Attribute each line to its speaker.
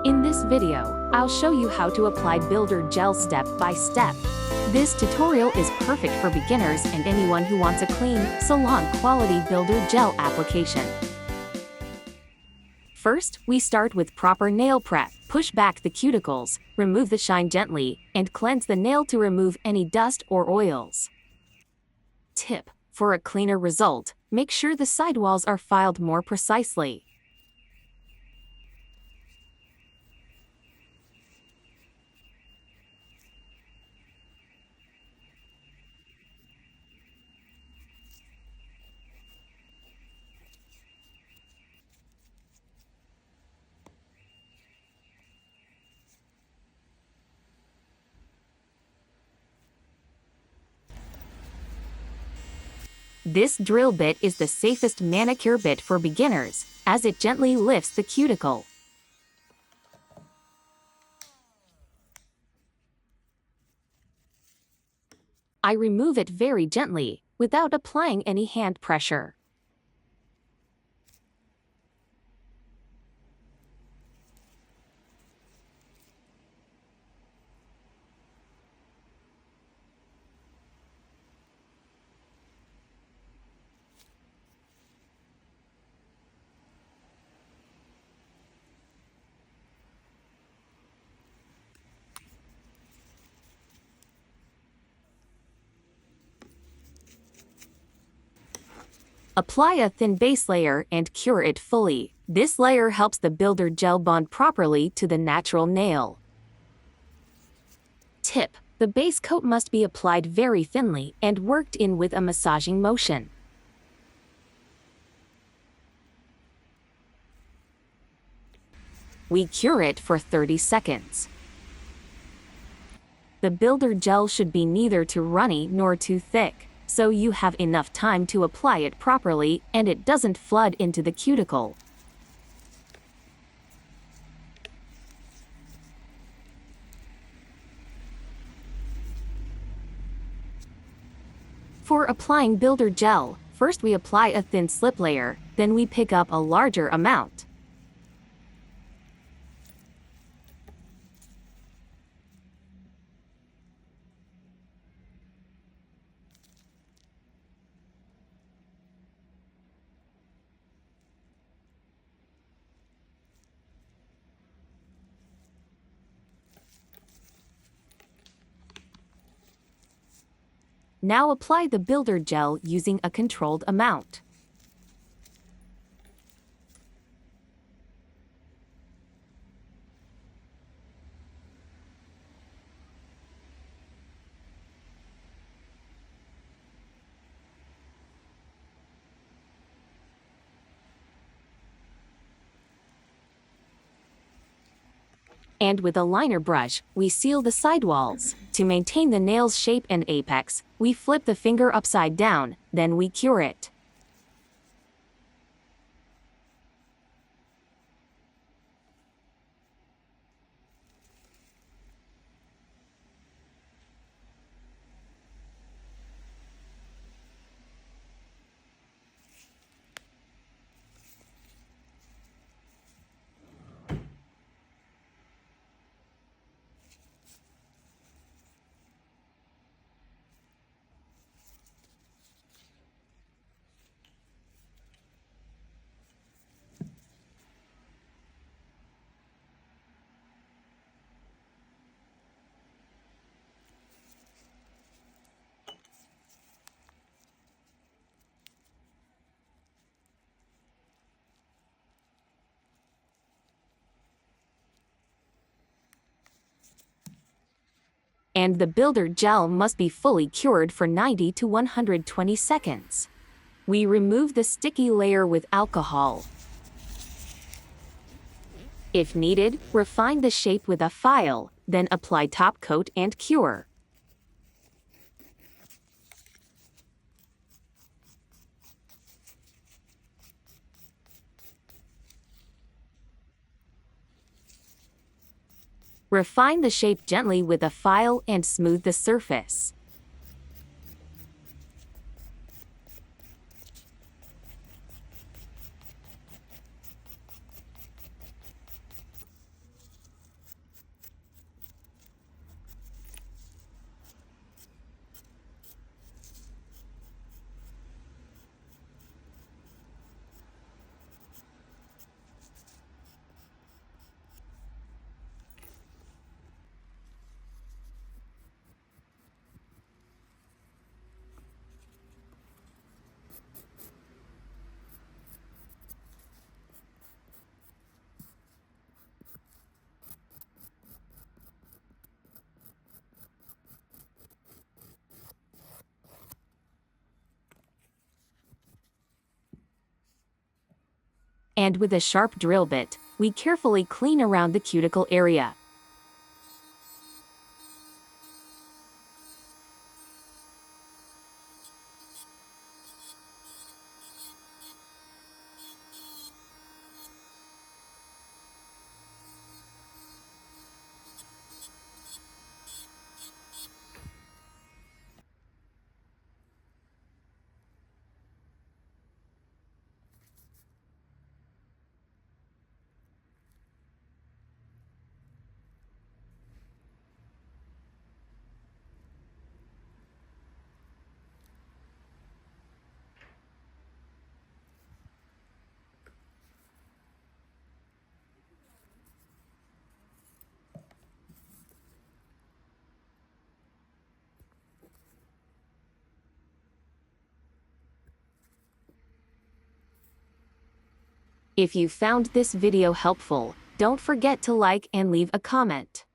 Speaker 1: In this video, I'll show you how to apply Builder Gel step by step. This tutorial is perfect for beginners and anyone who wants a clean, salon-quality Builder Gel application. First, we start with proper nail prep. Push back the cuticles, remove the shine gently, and cleanse the nail to remove any dust or oils. Tip: for a cleaner result, make sure the sidewalls are filed more precisely. This drill bit is the safest manicure bit for beginners, as it gently lifts the cuticle. I remove it very gently, without applying any hand pressure. Apply a thin base layer and cure it fully. This layer helps the Builder Gel bond properly to the natural nail. Tip: the base coat must be applied very thinly and worked in with a massaging motion. We cure it for 30 seconds. The Builder Gel should be neither too runny nor too thick, so you have enough time to apply it properly and it doesn't flood into the cuticle. For applying Builder Gel, first we apply a thin slip layer, then we pick up a larger amount. Now apply the Builder Gel using a controlled amount. And with a liner brush, we seal the sidewalls. To maintain the nail's shape and apex, we flip the finger upside down, then we cure it. And the Builder Gel must be fully cured for 90 to 120 seconds. We remove the sticky layer with alcohol. If needed, refine the shape with a file, then apply top coat and cure. Refine the shape gently with a file and smooth the surface. And with a sharp drill bit, we carefully clean around the cuticle area. If you found this video helpful, don't forget to like and leave a comment.